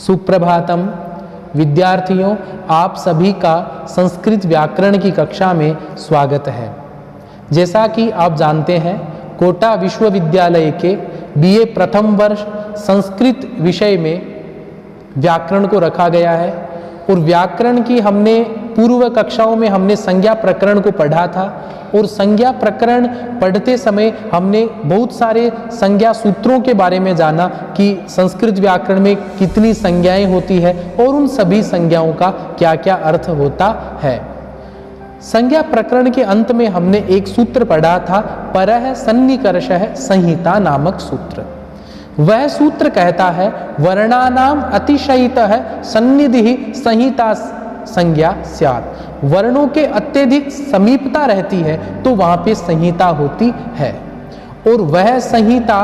सुप्रभातम विद्यार्थियों, आप सभी का संस्कृत व्याकरण की कक्षा में स्वागत है। जैसा कि आप जानते हैं, कोटा विश्वविद्यालय के बीए प्रथम वर्ष संस्कृत विषय में व्याकरण को रखा गया है और व्याकरण की हमने पूर्व कक्षाओं में हमने संज्ञा प्रकरण को पढ़ा था और संज्ञा प्रकरण पढ़ते समय हमने बहुत सारे संज्ञा सूत्रों के बारे में जाना कि संस्कृत व्याकरण में कितनी संज्ञाएं होती है और उन सभी संज्ञाओं का क्या क्या अर्थ होता है। संज्ञा प्रकरण के अंत में हमने एक सूत्र पढ़ा था, परः सन्निकर्षः संहिता नामक सूत्र। वह सूत्र कहता है वर्णानाम अतिशयितः सन्निधिः संहिता संज्ञा स्यात्। वर्णों के अत्यधिक समीपता रहती है तो वहां पे संहिता होती है, और वह संहिता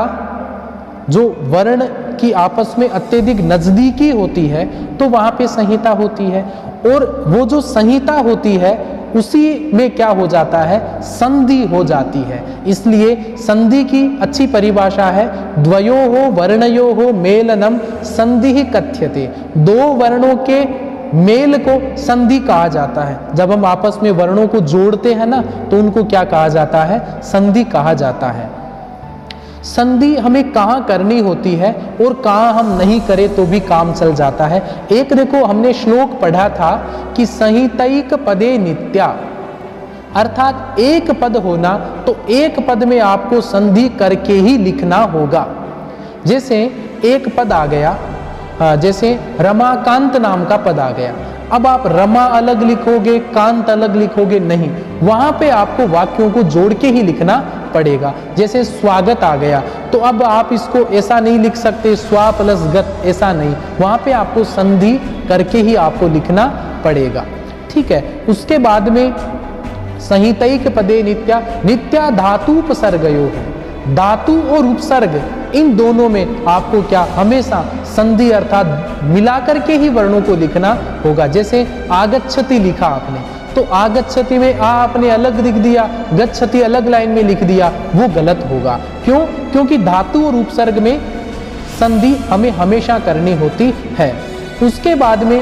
जो वर्ण की आपस में अत्यधिक नजदीकी होती है तो वहां पे संहिता होती है। और वो जो संहिता होती है उसी में क्या हो जाता है, संधि हो जाती है। इसलिए संधि की अच्छी परिभाषा है द्वयोः वर्णयोः मेलनम संधि कथ्यते। दो वर्णों के मेल को संधि कहा जाता है। जब हम आपस में वर्णों को जोड़ते हैं ना तो उनको क्या कहा जाता है, संधि कहा जाता है। संधि हमें कहाँ करनी होती है और कहाँ हम नहीं करें तो भी काम चल जाता है। एक देखो, हमने श्लोक पढ़ा था कि संहितैक पदे नित्या, अर्थात एक पद होना तो एक पद में आपको संधि करके ही लिखना होगा। जैसे एक पद आ गया, जैसे रमाकांत नाम का पद आ गया, अब आप रमा अलग लिखोगे कांत अलग लिखोगे नहीं, वहां पे आपको वाक्यों को जोड़ के ही लिखना पड़ेगा। जैसे स्वागत आ गया तो अब आप इसको ऐसा नहीं लिख सकते स्वा प्लस गत, ऐसा नहीं, वहां पे आपको संधि करके ही आपको लिखना पड़ेगा। ठीक है। उसके बाद में संहितैक पदे नित्या, नित्या धातुपसर्गयो है, धातु और उपसर्ग इन दोनों में आपको क्या हमेशा संधि अर्थात मिलाकर के ही वर्णों को लिखना होगा। जैसे आगच्छति लिखा आपने तो आगच्छति में आ आपने अलग लिख दिया, गच्छति अलग लाइन में लिख दिया, वो गलत होगा। क्यों? क्योंकि धातु और उपसर्ग में संधि हमें हमेशा करनी होती है। उसके बाद में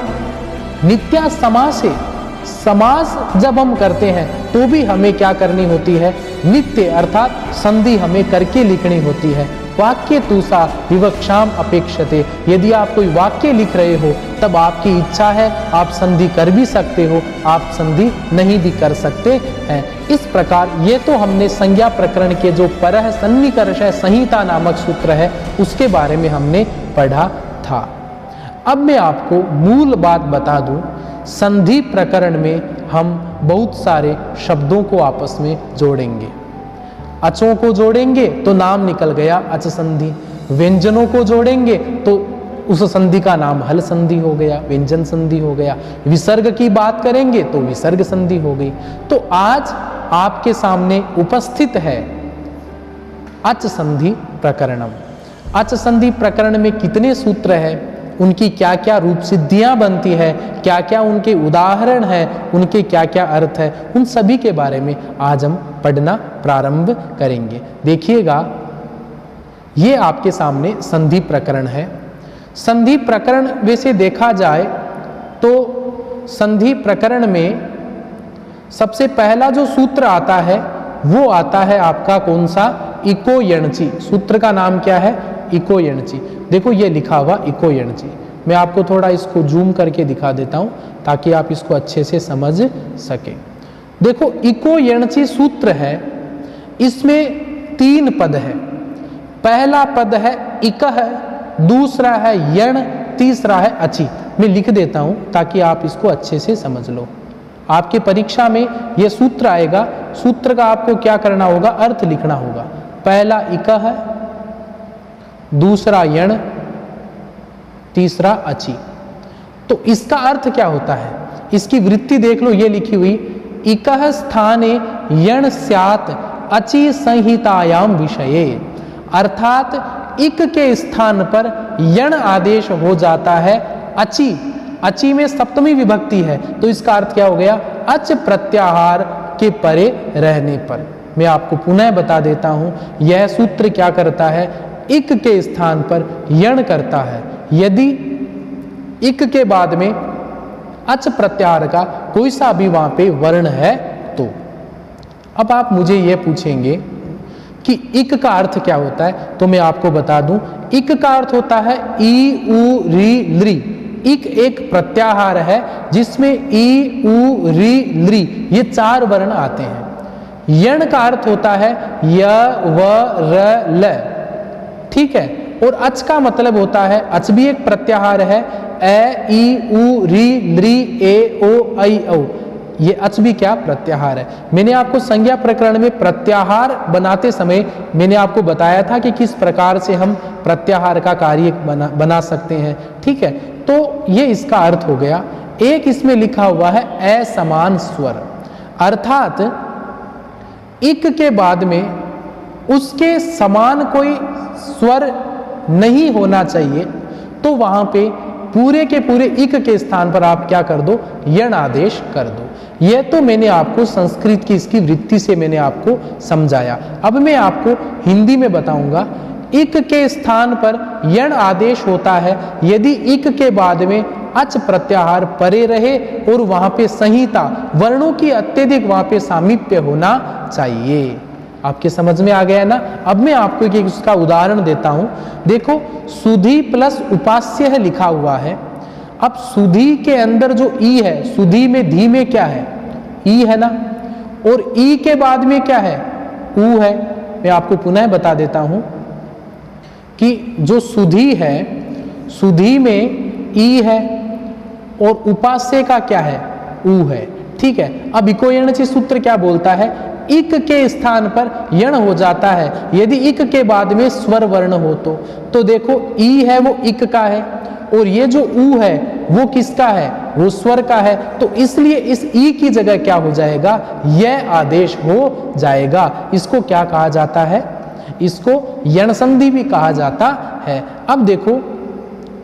नित्या समास है, समास जब हम करते हैं तो भी हमें क्या करनी होती है, नित्य अर्थात संधि हमें करके लिखनी होती है। वाक्य तुसा विवक्षाम अपेक्षते, यदि आप कोई वाक्य लिख रहे हो तब आपकी इच्छा है आप संधि कर भी सकते हो, आप संधि नहीं भी कर सकते हैं। इस प्रकार ये तो हमने संज्ञा प्रकरण के जो परः सन्निकर्षः संहिता नामक सूत्र है उसके बारे में हमने पढ़ा था। अब मैं आपको मूल बात बता दूं, संधि प्रकरण में हम बहुत सारे शब्दों को आपस में जोड़ेंगे। अचों को जोड़ेंगे तो नाम निकल गया अच संधि, व्यंजनों को जोड़ेंगे तो उस संधि का नाम हल संधि हो गया, व्यंजन संधि हो गया। विसर्ग की बात करेंगे तो विसर्ग संधि हो गई। तो आज आपके सामने उपस्थित है अच संधि प्रकरणम। अच संधि प्रकरण में कितने सूत्र हैं, उनकी क्या क्या रूप सिद्धियां बनती है, क्या क्या उनके उदाहरण है, उनके क्या क्या अर्थ है, उन सभी के बारे में आज हम पढ़ना प्रारंभ करेंगे। देखिएगा, ये आपके सामने संधि प्रकरण है। संधि प्रकरण वैसे देखा जाए तो संधि प्रकरण में सबसे पहला जो सूत्र आता है वो आता है आपका कौन सा, इको यणचि। सूत्र का नाम क्या है, इको यणचि। देखो ये लिखा हुआ इको यणचि, मैं आपको थोड़ा इसको जूम करके दिखा देता हूं ताकि आप इसको अच्छे से समझ सके। देखो इको यणचि सूत्र है, इसमें 3 पद है। पहला पद है इक है, दूसरा है यण, तीसरा है अचि। मैं लिख देता हूं ताकि आप इसको अच्छे से समझ लो। आपके परीक्षा में यह सूत्र आएगा, सूत्र का आपको क्या करना होगा, अर्थ लिखना होगा। पहला इक है, दूसरा यण, तीसरा अचि। तो इसका अर्थ क्या होता है, इसकी वृत्ति देख लो, ये लिखी हुई इकः स्थाने यण स्यात् अचि संहितायाम विषये, अर्थात इक के स्थान पर यण आदेश हो जाता है अचि। अचि में सप्तमी विभक्ति है तो इसका अर्थ क्या हो गया, अच प्रत्याहार के परे रहने पर। मैं आपको पुनः बता देता हूं, यह सूत्र क्या करता है, इक के स्थान पर यण करता है। यदि इक के बाद में अच प्रत्याहार का कोई सा भी वहां पे वर्ण है तो। अब आप मुझे यह पूछेंगे कि इक का अर्थ क्या होता है, तो मैं आपको बता दूं, इक का अर्थ होता है ई उ री लृ। इक एक प्रत्याहार है जिसमें ई उ री लृ ये 4 वर्ण आते हैं। यण का अर्थ होता है य व र ल, ठीक है। और अच का मतलब होता है, अच भी एक प्रत्याहार है, ए ई उ री लृ ए ओ ऐ औ। ये अच भी क्या प्रत्याहार है। मैंने आपको संज्ञा प्रकरण में प्रत्याहार बनाते समय मैंने आपको बताया था कि किस प्रकार से हम प्रत्याहार का कार्य बना सकते हैं, ठीक है। तो ये इसका अर्थ हो गया। एक इसमें लिखा हुआ है असमान स्वर, अर्थात इक के बाद में उसके समान कोई स्वर नहीं होना चाहिए, तो वहां पे पूरे के पूरे इक के स्थान पर आप क्या कर दो, यण आदेश कर दो। यह तो मैंने आपको संस्कृत की इसकी वृत्ति से मैंने आपको समझाया। अब मैं आपको हिंदी में बताऊंगा। इक के स्थान पर यण आदेश होता है यदि इक के बाद में अच प्रत्याहार परे रहे और वहां पे संहिता वर्णों की अत्यधिक वहां पे सामीप्य होना चाहिए। आपके समझ में आ गया ना। अब मैं आपको एक उसका उदाहरण देता हूं। देखो, सुधी प्लस उपास्य है लिखा हुआ है। अब सुधी के अंदर जो ई है, सुधी में धी में क्या है, ई है ना, और ई के बाद में क्या है, ऊ है। मैं आपको पुनः बता देता हूं कि जो सुधी है, सुधी में ई है और उपास्य का क्या है, ऊ है, ठीक है। अब इकोयणचि सूत्र क्या बोलता है, इक के स्थान पर यण हो जाता है यदि इक के बाद में स्वर वर्ण हो तो देखो ई है वो इक का है और ये जो ऊ है वो किसका है, वो स्वर का है। तो इसलिए इस ई की जगह क्या हो जाएगा, यह आदेश हो जाएगा। इसको क्या कहा जाता है, इसको यण संधि भी कहा जाता है। अब देखो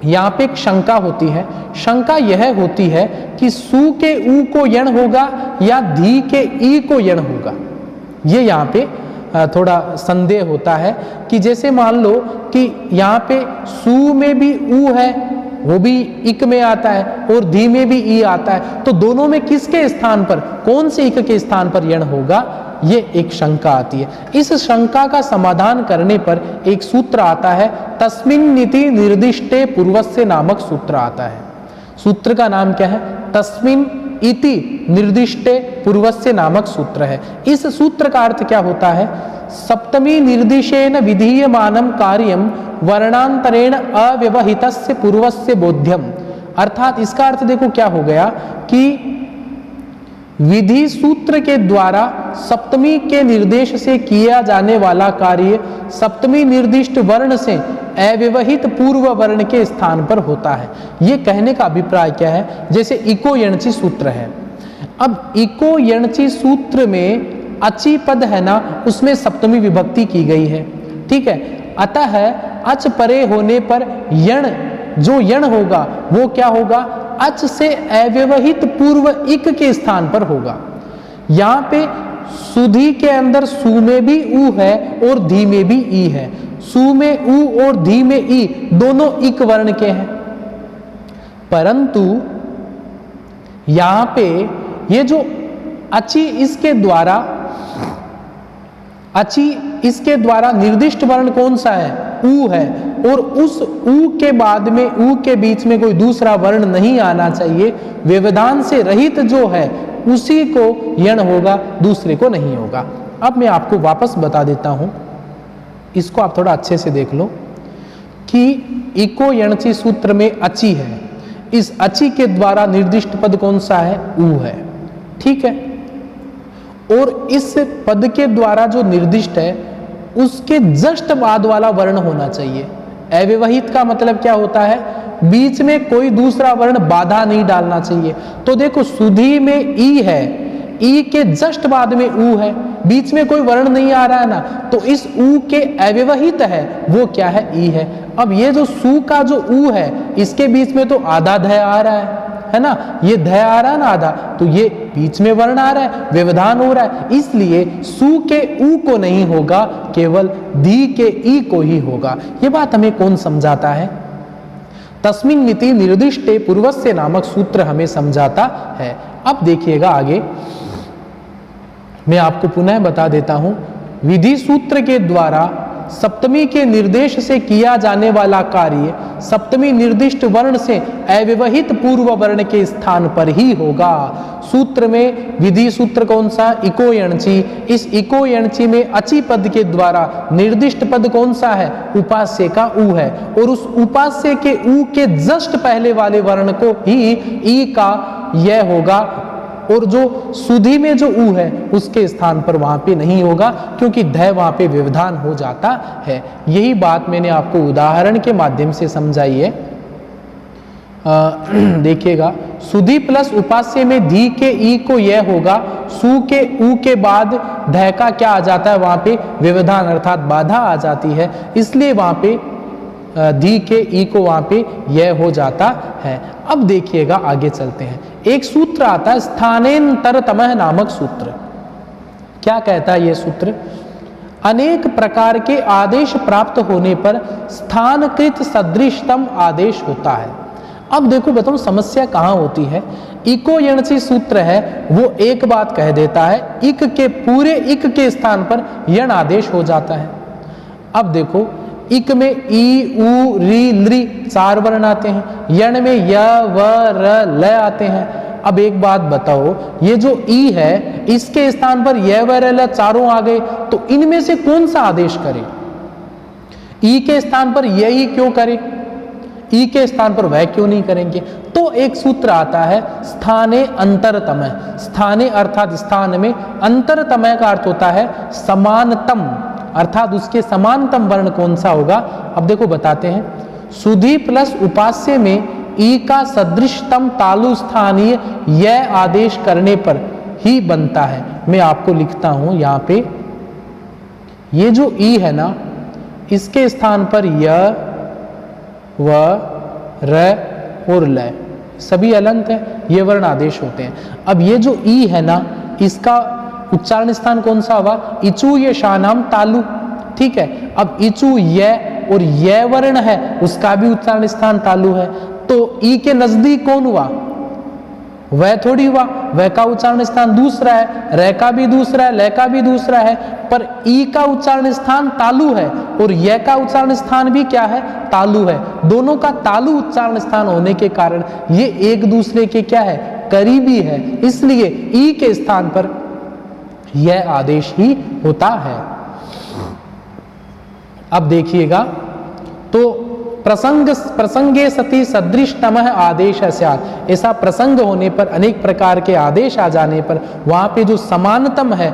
यहाँ पे एक शंका होती है। शंका यह होती है कि सु के ऊ को यण होगा या धी के ई को यण होगा। ये यहाँ पे थोड़ा संदेह होता है कि जैसे मान लो कि यहाँ पे सु में भी ऊ है, वो भी इक में आता है, और धी में भी ई आता है, तो दोनों में किसके स्थान पर, कौन से इक के स्थान पर यण होगा, ये एक शंका आती है। इस शंका का समाधान करने पर एक सूत्र आता है, तस्मिन् नीति निर्दिष्टे पूर्वस्य नामक सूत्र आता है। सूत्र का नाम क्या है, तस्मिन् इति निर्दिष्टे पूर्वस्य नामक सूत्र है। इस सूत्र का अर्थ क्या होता है, सप्तमी निर्दिशेन विधीयमानं कार्यं वर्णांतरेण अव्यवहितस्य पूर्वस्य बोध्यम। अर्थात इसका अर्थ देखो क्या हो गया कि विधि सूत्र के द्वारा सप्तमी के निर्देश से किया जाने वाला कार्य सप्तमी निर्दिष्ट वर्ण से अव्यवहित पूर्व वर्ण के स्थान पर होता है। यह कहने का अभिप्राय क्या है, जैसे इको यणचि सूत्र है। अब इको यणचि सूत्र में अचि पद है ना, उसमें सप्तमी विभक्ति की गई है, ठीक है। अतः अच परे होने पर यण, जो यण होगा वो क्या होगा, अच से अव्यवहित पूर्व इक के स्थान पर होगा। यहां पे सुधी के अंदर सु में भी ऊ है और धी में भी ई है। सु में ऊ और धी में ई दोनों इक वर्ण के हैं, परंतु यहां पे ये जो अचि इसके द्वारा, अचि इसके द्वारा निर्दिष्ट वर्ण कौन सा है, ऊ है, और उस ऊ के बाद में, ऊ के बीच में कोई दूसरा वर्ण नहीं आना चाहिए। व्यवधान से रहित जो है उसी को यण होगा, दूसरे को नहीं होगा। अब मैं आपको वापस बता देता हूं, इसको आप थोड़ा अच्छे से देख लो कि इको यणचि सूत्र में अचि है, इस अचि के द्वारा निर्दिष्ट पद कौन सा है, ऊ है, ठीक है। और इस पद के द्वारा जो निर्दिष्ट है उसके जस्ट बाद वाला वर्ण होना चाहिए। अव्यवहित का मतलब क्या होता है, बीच में कोई दूसरा वर्ण बाधा नहीं डालना चाहिए। तो देखो सुधी में ई है, ई के जस्ट बाद में ऊ है, बीच में कोई वर्ण नहीं आ रहा है ना, तो इस ऊ के अव्यवहित है वो क्या है, ई है। अब ये जो सु का जो ऊ है इसके बीच में तो आधा ध आ रहा है ना, ये ध आ रहा है ना आधा, तो ये बीच में वर्ण आ रहा है, व्यवधान हो रहा है, इसलिए सु के ऊ को नहीं होगा, केवल धी के ई को ही होगा। ये बात हमें कौन समझाता है, तस्मिन् मिति निर्दिष्टे पूर्वस्य नामक सूत्र हमें समझाता है। अब देखिएगा आगे, मैं आपको पुनः बता देता हूं, विधि सूत्र के द्वारा सप्तमी के निर्देश से किया जाने वाला कार्य सप्तमी निर्दिष्ट वर्ण से अव्यवहित पूर्व वर्ण के स्थान पर ही होगा। सूत्र में विधि सूत्र कौन सा? इको यणचि। इस इको यणचि में अचि पद के द्वारा निर्दिष्ट पद कौन सा है? उपास्य का उ है, और उस उपास्य के उ के जस्ट पहले वाले वर्ण को ही ई का यह होगा, और जो सुधि में जो उ है उसके स्थान पर वहां पे नहीं होगा, क्योंकि ध वहां पे व्यवधान हो जाता है। यही बात मैंने आपको उदाहरण के माध्यम से समझाई है। देखिएगा, सुधि प्लस उपास्य में धी के ई को यह होगा, सु के उ के बाद ध का क्या आ जाता है? वहां पे व्यवधान अर्थात बाधा आ जाती है, इसलिए वहां पे धी के ई को वहां पे यह हो जाता है। अब देखिएगा आगे चलते हैं, एक सूत्र आता है स्थानेन्तरतमः नामक सूत्र। क्या कहता है यह सूत्र? अनेक प्रकार के आदेश प्राप्त होने पर स्थानकृत सदृशतम आदेश होता है। अब देखो बताओ समस्या कहां होती है। इको यणचि सूत्र है वो एक बात कह देता है, इक के पूरे इक के स्थान पर यण आदेश हो जाता है। अब देखो इक में ई उ री लृ चार वर्ण आते हैं, यण में य व र ल आते हैं। अब एक बात बताओ, ये जो ई है इसके स्थान पर य व र ल चारों आ गए, तो इनमें से कौन सा आदेश करे? ई के स्थान पर यही क्यों करे, ई के स्थान पर वह क्यों नहीं करेंगे? तो एक सूत्र आता है स्थाने अंतरतमः। स्थाने अर्थात स्थान में, अंतरतमः का अर्थ होता है समानतम, अर्थात उसके समानतम वर्ण कौन सा होगा। अब देखो बताते हैं, सुधि प्लस उपास्य में ई का सदृशतम तालु स्थानीय यह आदेश करने पर ही बनता है। मैं आपको लिखता हूं यहां पे, ये जो ई है ना इसके स्थान पर य व र और ल सभी अलंत है, ये वर्ण आदेश होते हैं। अब ये जो ई है ना इसका उच्चारण स्थान कौन सा हुआ? इचु ये शानाम तालु, ठीक है। अब इचु य और य वर्ण है उसका भी उच्चारण स्थान तालु है, तो ई के नजदीक कौन हुआ? वह थोड़ी हुआ, वह का उच्चारण स्थान दूसरा है, र का भी दूसरा है, ल का भी दूसरा है, पर ई का उच्चारण स्थान तालु है और य का उच्चारण स्थान भी क्या है? तालु है। दोनों का तालु उच्चारण स्थान होने के कारण ये एक दूसरे के क्या है? करीबी है, इसलिए ई के स्थान पर यह आदेश ही होता है। अब देखिएगा, तो प्रसंगे सति सदृशतमः आदेश स्यात्, ऐसा प्रसंग होने पर, अनेक प्रकार के आदेश आ जाने पर वहां पे जो समानतम है,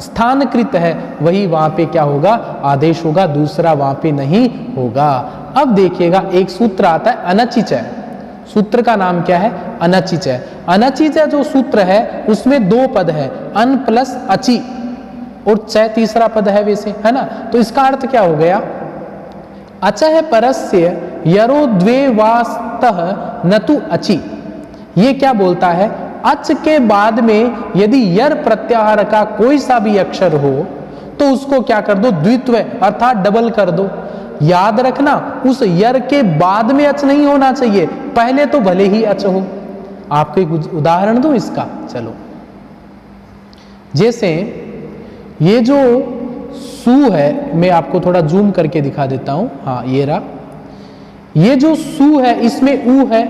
स्थानकृत है, वही वहां पे क्या होगा? आदेश होगा, दूसरा वहां पे नहीं होगा। अब देखिएगा एक सूत्र आता है अनचिचय। सूत्र का नाम क्या है? अनचिचय। अनचिचय जो सूत्र है उसमें दो पद है, अन प्लस अचि और चय तीसरा पद है वैसे, है ना। तो इसका अर्थ क्या हो गया? अचः परस्य यरो द्वे वास्तः न तु अचि। ये क्या बोलता है? अच के बाद में यदि यर प्रत्याहार का कोई सा भी अक्षर हो तो उसको क्या कर दो? द्वित्व अर्थात डबल कर दो। याद रखना, उस यर के बाद में अच नहीं होना चाहिए, पहले तो भले ही अच हो। आपको एक उदाहरण दूं इसका, चलो। जैसे ये जो सु है, मैं आपको थोड़ा जूम करके दिखा देता हूं, हाँ ये रहा। ये जो सु है इसमें उ है,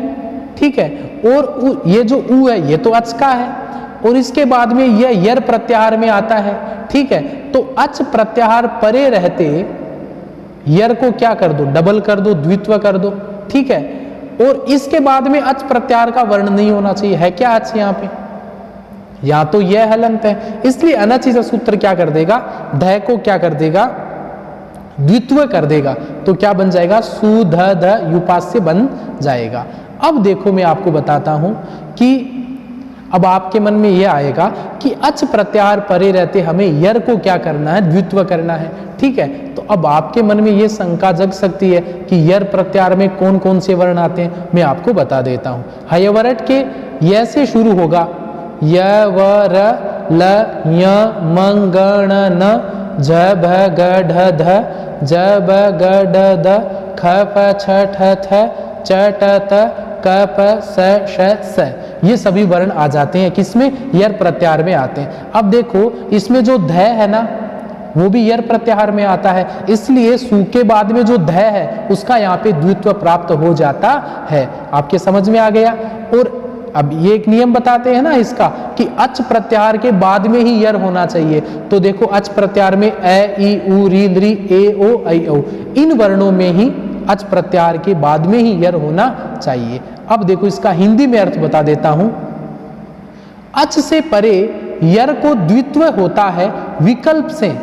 ठीक है, और ये जो उ है ये तो अच का है, और इसके बाद में यह यर प्रत्याहार में आता है, ठीक है। तो अच प्रत्याहार परे रहते यर को क्या कर दो? डबल कर दो, द्वित्व कर दो, ठीक है। और इसके बाद में अच प्रत्याहार का वर्ण नहीं होना चाहिए, है क्या अच यहाँ पे? या तो यह हलंत है, इसलिए अनचिच सूत्र क्या कर देगा? ध को क्या कर देगा? द्वित्व कर देगा, तो क्या बन जाएगा? सु ध ध युपास्य बन जाएगा। अब देखो मैं आपको बताता हूं कि अब आपके मन में यह आएगा कि अच प्रत्याहार परे रहते हमें यर को क्या करना है? द्वित्व करना है, ठीक है। तो अब आपके मन में यह शंका जग सकती है कि यर प्रत्याहार में कौन कौन से वर्ण आते हैं। मैं आपको बता देता हूं। हयवरट के य से शुरू होगा, य व र ल य म ग ण न झ भ ग ढ ध ज ब ग ड द ख फ छ ठ थ च, ट, त, क, प, स, श, स, ये सभी वर्ण आ जाते हैं किसमें? यर प्रत्याहार में आते हैं। अब देखो इसमें जो ध है ना वो भी यर प्रत्याहार में आता है, इसलिए सु के बाद में जो ध है उसका यहाँ पे द्वित्व प्राप्त हो जाता है। आपके समझ में आ गया। और अब ये एक नियम बताते हैं ना इसका कि अच प्रत्याहार के बाद में ही यर होना चाहिए। तो देखो अच प्रत्याहार में ए, ई, उ, री, ली, ए, ओ, ऐ, औ, इन वर्णों में ही अच प्रत्याहार के बाद में ही यर होना चाहिए। अब देखो इसका हिंदी में अर्थ बता देता हूं। अच से परे यर को द्वित्व होता है विकल्प से,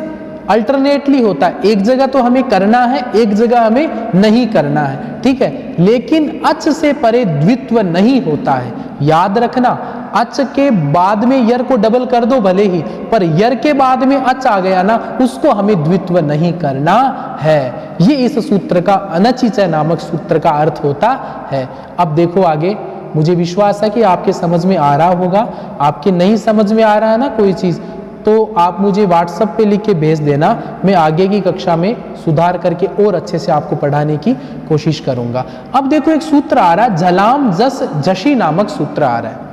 अल्टरनेटली होता है। एक जगह तो हमें करना है, एक जगह हमें नहीं करना है, ठीक है। लेकिन अच से परे द्वित्व नहीं होता है। याद रखना, अच के बाद में यर को डबल कर दो भले ही, पर यर के बाद में अच आ गया ना उसको हमें द्वित्व नहीं करना है। ये इस सूत्र का, अनचिचय नामक सूत्र का अर्थ होता है। अब देखो आगे, मुझे विश्वास है कि आपके समझ में आ रहा होगा। आपके नहीं समझ में आ रहा है ना कोई चीज, तो आप मुझे व्हाट्सएप पे लिख के भेज देना, मैं आगे की कक्षा में सुधार करके और अच्छे से आपको पढ़ाने की कोशिश करूंगा। अब देखो एक सूत्र आ रहा है, झलाम जस जशी नामक सूत्र आ रहा है।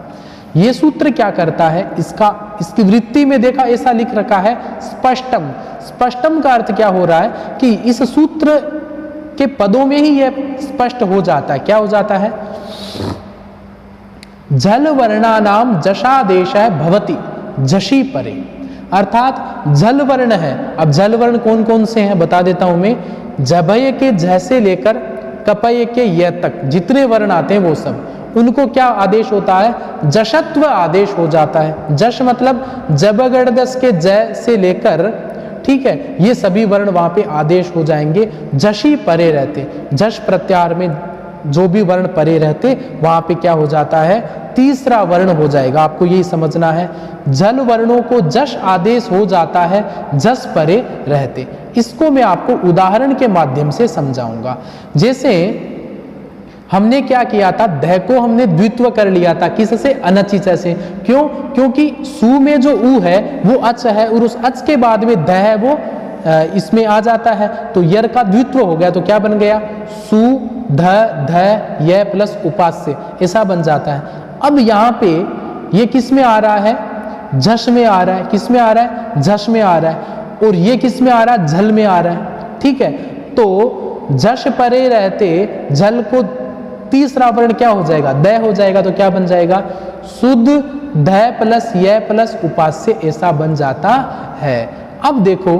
ये सूत्र क्या करता है, इसकी वृत्ति में देखा ऐसा लिख रखा है स्पष्टम। स्पष्टम का अर्थ क्या हो रहा है कि इस सूत्र के पदों में ही यह स्पष्ट हो जाता है। क्या हो जाता है? जल वर्णानाम जशादेश भवति जशी परे, अर्थात जल वर्ण है। अब जल वर्ण कौन कौन से हैं बता देता हूं मैं। जभय के ज से लेकर कपय के य तक जितने वर्ण आते हैं वो सब, उनको क्या आदेश होता है? जशत्व आदेश हो जाता है। जश मतलब जबगढ़दस के ज से लेकर, ठीक है, ये सभी वर्ण वहां पे आदेश हो जाएंगे, जशी परे रहते। जश प्रत्याहार में जो भी वर्ण परे रहते वहां पे क्या हो जाता है? तीसरा वर्ण हो जाएगा। आपको यही समझना है, जल वर्णों को जश आदेश हो जाता है जस परे रहते। इसको मैं आपको उदाहरण के माध्यम से समझाऊंगा। जैसे हमने क्या किया था, ध को हमने द्वित्व कर लिया था, किससे? अनचिचय से। क्यों? क्योंकि सु में जो उ है वो अच है और उस अच के बाद में ध है वो इसमें आ जाता है, तो यर का द्वित्व हो गया। तो क्या बन गया? सु ध ध य प्लस उपास्य, ऐसा बन जाता है। अब यहाँ पे ये किस में आ रहा है? झश में आ रहा है। किस में आ रहा है? झश में आ रहा है। और ये किस में आ रहा है? झल में आ रहा है, ठीक है। तो झश परे रहते झल को तीसरा वर्ण क्या हो जाएगा? द हो जाएगा। तो क्या बन जाएगा? शुद्ध ध प्लस य प्लस उपास्य, ऐसा बन जाता है। अब देखो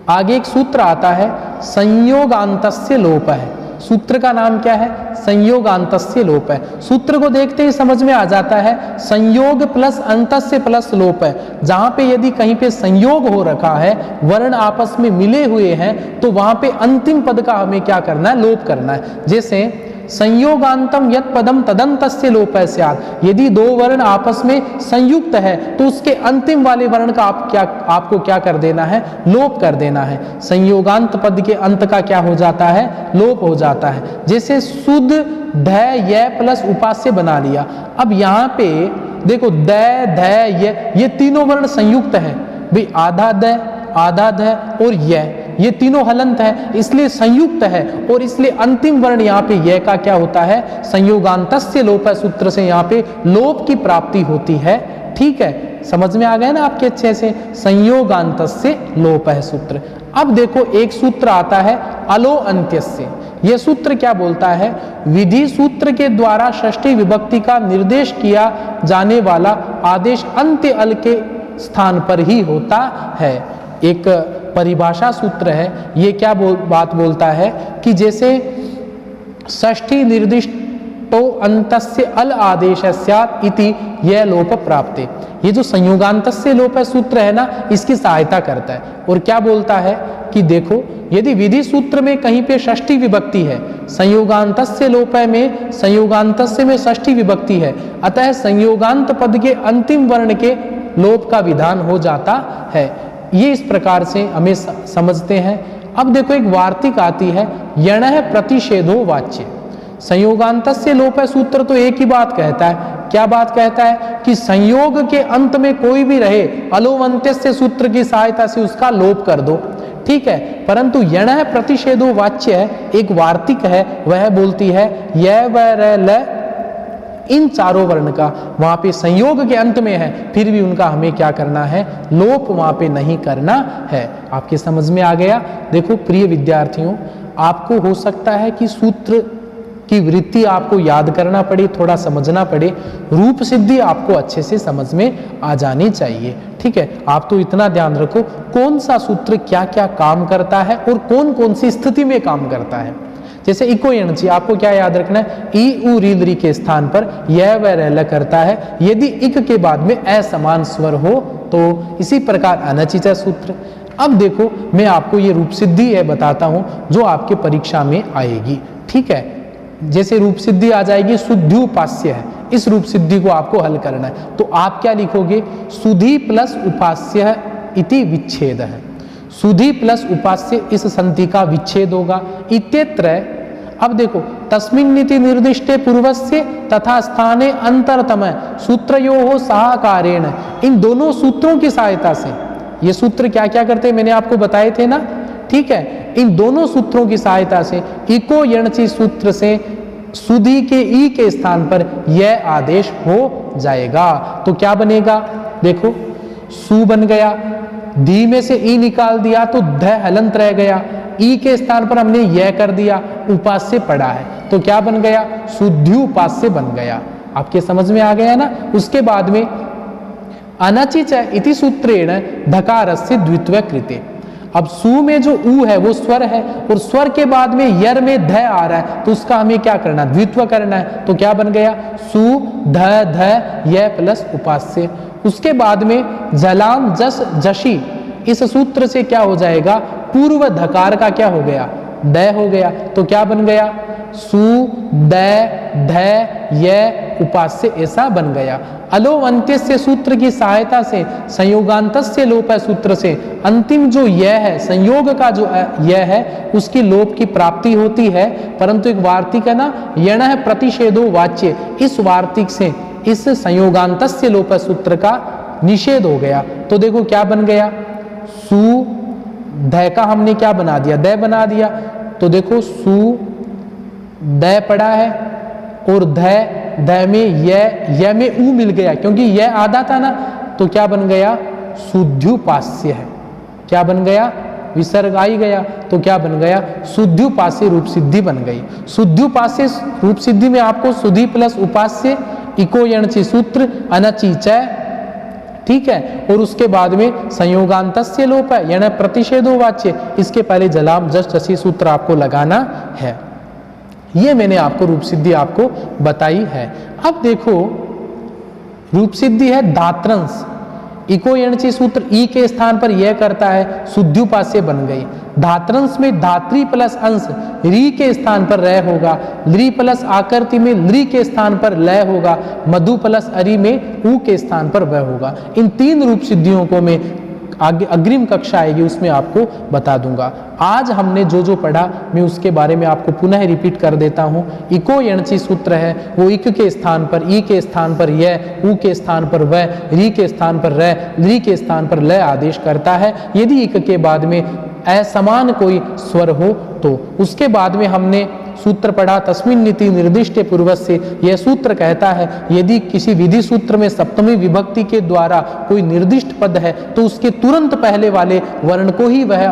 आगे एक सूत्र आता है, संयोगांतस्य लोप है। सूत्र का नाम क्या है? संयोगांतस्य लोप है। सूत्र को देखते ही समझ में आ जाता है, संयोग प्लस अंतस्य प्लस लोप है। जहां पे यदि कहीं पे संयोग हो रखा है, वर्ण आपस में मिले हुए हैं, तो वहां पे अंतिम पद का हमें क्या करना है? लोप करना है। जैसे संयोगांतम यत् पदम तदंतस्य लोपः स्यात्, यदि दो वर्ण आपस में संयुक्त है तो उसके अंतिम वाले वर्ण का आपको क्या कर देना है? लोप कर देना है। संयोगांत पद के अंत का क्या हो जाता है? लोप हो जाता है। जैसे शुद्ध ध य प्लस उपास्य बना लिया। अब यहाँ पे देखो द ध ये तीनों वर्ण संयुक्त है भाई, आधा ध और ये तीनों हलंत है, इसलिए संयुक्त है और इसलिए अंतिम वर्ण यहाँ पे य का क्या होता है? संयोगांतस्य लोप है। सूत्र से यहाँ पे लोप की प्राप्ति होती है, ठीक है। समझ में आ गया ना आपके अच्छे से? संयोगांतस्य लोप है सूत्र। अब देखो एक सूत्र आता है अलो अंत्यस्य। यह सूत्र क्या बोलता है? विधि सूत्र के द्वारा षष्ठी विभक्ति का निर्देश किया जाने वाला आदेश अंत्य अल के स्थान पर ही होता है। एक परिभाषा सूत्र है। ये क्या बात बोलता है कि जैसे षष्ठी निर्दिष्टो अंतस्य अल आदेश स्यात् इति यह लोप प्राप्ते। ये जो संयोगांतस्य लोप सूत्र है ना, इसकी सहायता करता है। और क्या बोलता है कि देखो यदि विधि सूत्र में कहीं पे षष्ठी विभक्ति है, संयोगांतस्य लोप में संयोगांतस्य में षष्ठी विभक्ति है, अतः संयोगांत पद के अंतिम वर्ण के लोप का विधान हो जाता है। ये इस प्रकार से हमें समझते हैं। अब देखो एक वार्तिक आती है, यणः प्रतिषेधो वाच्य। संयोगांतस्य लोप सूत्र तो एक ही बात कहता है। क्या बात कहता है? कि संयोग के अंत में कोई भी रहे, अलोवंत्यस्य सूत्र की सहायता से उसका लोप कर दो, ठीक है, परंतु यण प्रतिषेधो वाच्य है, एक वार्तिक है, वह बोलती है य व र ल इन चारों वर्ण का वहां पे संयोग के अंत में है, फिर भी उनका हमें क्या करना है, लोप वहां पे नहीं करना है। आपके समझ में आ गया। देखो प्रिय विद्यार्थियों, आपको हो सकता है कि सूत्र की वृत्ति आपको याद करना पड़े, थोड़ा समझना पड़े, रूप सिद्धि आपको अच्छे से समझ में आ जानी चाहिए। ठीक है, आप तो इतना ध्यान रखो कौन सा सूत्र क्या क्या काम करता है और कौन कौन सी स्थिति में काम करता है। जैसे इको यणची, आपको क्या याद रखना है, ई उ री री के स्थान पर य व र ल करता है यदि इक के बाद में असमान स्वर हो तो। इसी प्रकार अनचिच सूत्र। अब देखो मैं आपको ये रूप सिद्धि है बताता हूं जो आपके परीक्षा में आएगी। ठीक है, जैसे रूप सिद्धि आ जाएगी शुद्ध्युपास्य है, इस रूप सिद्धि को आपको हल करना है, तो आप क्या लिखोगे, सुधि प्लस उपास्य इति विच्छेद है। सुधि प्लस उपास्य इस संधि का विच्छेद होगा। इत्यत्र, अब देखो तस्मिन् नीति निर्दिष्टे पूर्वस्य तथा स्थाने अंतरतम सूत्रयोः सहाकारेण, इन दोनों सूत्रों की सहायता से, ये सूत्र क्या क्या करते हैं मैंने आपको बताए थे ना। ठीक है, इन दोनों सूत्रों की सहायता से इको यणची सूत्र से सुधि के ई के स्थान पर यह आदेश हो जाएगा। तो क्या बनेगा, देखो सु बन गया, धी में से ई निकाल दिया तो ध हलंत रह गया, ई के स्थान पर हमने यह कर दिया, उपास्य पड़ा है, तो क्या बन गया, शुद्ध्युपास्य बन गया। आपके समझ में आ गया ना। उसके बाद में अनचिच इति सूत्रेण धकारस्य द्वित्व कृते। अब सु में जो उ है वो स्वर है और स्वर के बाद में यर में ध आ रहा है, तो उसका हमें क्या करना, द्वित्व करना है। तो क्या बन गया, सु ध ध य प्लस उपास्य। उसके बाद में जलाम जस जशी, इस सूत्र से क्या हो जाएगा, पूर्व धकार का क्या हो गया, द हो गया। तो क्या बन गया, सु द ध य उपास्य, ऐसा बन गया। अलोवंत्यस्य सूत्र की सहायता से संयोगांतस्य लोप सूत्र से अंतिम जो यह है, संयोग का जो यह है, उसकी लोप की प्राप्ति होती है। परंतु एक वार्तिक है ना, यण प्रतिषेधो वाच्य, इस वार्तिक से इस संयोगांतस्य लोप सूत्र का निषेध हो गया। तो देखो क्या बन गया, सु ध का हमने क्या बना दिया, द बना दिया। तो देखो सु द पड़ा है और ध में य में उ मिल गया, क्योंकि यह आधा था ना, तो क्या बन गया, शुद्ध्युपास्य है। क्या बन गया, विसर्ग आ ही गया, तो क्या बन गया, शुद्ध्युपास्य रूप सिद्धि बन गई। शुद्ध्युपास्य रूप सिद्धि में आपको सुधि प्लस उपास्य इको यणची सूत्र अनचिच, ठीक है, और उसके बाद में संयोगांतस्य लोप है, यण प्रतिषेधो वाच्य, इसके पहले जलाम जस जसी सूत्र आपको लगाना है। ये मैंने आपको रूप सिद्धि आपको बताई है। अब देखो रूप सिद्धि है धात्रंश, इको यणची सूत्र ई के स्थान पर यह करता है, शुद्ध्युपास्य बन गई। धात्रंश में धात्री प्लस अंश री के स्थान पर रह होगा, ली प्लस आकृति में ली के स्थान पर लय होगा, मधु प्लस अरि में उ के स्थान पर वह होगा। इन तीन रूप सिद्धियों को मैं आगे अग्रिम कक्षा आएगी उसमें आपको बता दूंगा। आज हमने जो जो पढ़ा मैं उसके बारे में आपको पुनः रिपीट कर देता हूँ। इको यणची सूत्र है, वो इक के स्थान पर ई के स्थान पर यह, उ के स्थान पर वह, री के स्थान पर रह, ली के स्थान पर लय आदेश करता है यदि इक के बाद में असमान कोई स्वर हो तो। उसके बाद में हमने सूत्र पढ़ा तस्मिन् नीति निर्दिष्टे पूर्वस्य, यह सूत्र कहता है यदि किसी विधि सूत्र में सप्तमी विभक्ति के द्वारा कोई निर्दिष्ट पद है तो उसके तुरंत पहले वाले वर्ण को ही वह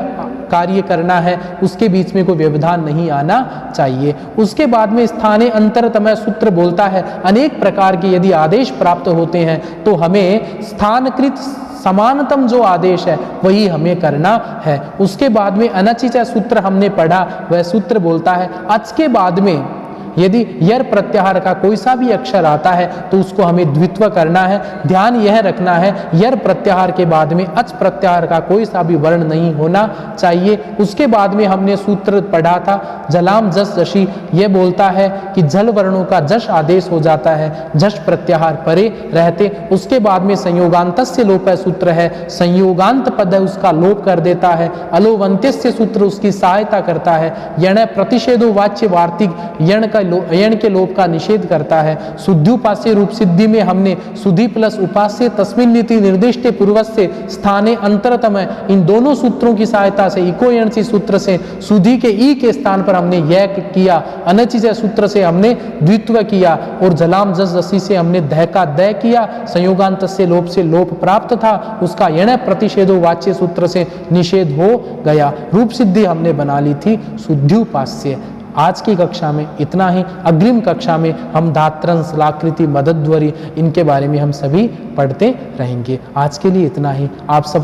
कार्य करना है, उसके बीच में कोई व्यवधान नहीं आना चाहिए। उसके बाद में स्थाने अंतरतम सूत्र बोलता है अनेक प्रकार के यदि आदेश प्राप्त होते हैं तो हमें स्थानकृत समानतम जो आदेश है वही हमें करना है। उसके बाद में अनचिच सूत्र हमने पढ़ा, वह सूत्र बोलता है अच के बाद में यदि यर प्रत्याहार का कोई सा भी अक्षर आता है तो उसको हमें द्वित्व करना है। ध्यान यह रखना है यर प्रत्याहार के बाद में अच प्रत्याहार का कोई सा भी वर्ण नहीं होना चाहिए। उसके बाद में हमने सूत्र पढ़ा था जलाम जस जशी, यह बोलता है कि जल वर्णों का जश आदेश हो जाता है, जश प्रत्याहार परे रहते। उसके बाद में संयोगांतस्य लोप सूत्र है, संयोगांत पद है उसका लोप कर देता है। अलोवंत्यस्य सूत्र उसकी सहायता करता है। यण प्रतिषेधो वाच्य वार्तिक, यण का अयण के लोप का निषेध करता है। शुद्ध्युपास्य रूप सिद्धि में हमने शुद्धि प्लस उपास्य तस्मिन् नीति निर्दिष्टे पूर्वस्य स्थाने अंतरतम, इन दोनों सूत्रों की सहायता से इको यणसी सूत्र से शुद्धि के ई के स्थान पर हमने यह किया, अनचिजय सूत्र से हमने द्वित्व किया और जलाम जस जसी से हमने दह का दय किया। संयोगांत से लोप प्राप्त था, उसका यण प्रतिषेधो वाच्य सूत्र से निषेध हो गया। रूप सिद्धि हमने बना ली थी शुद्ध्युपास्य। आज की कक्षा में इतना ही। अग्रिम कक्षा में हम धात्रंश, लाकृति, मदध्वरि इनके बारे में हम सभी पढ़ते रहेंगे। आज के लिए इतना ही। आप सब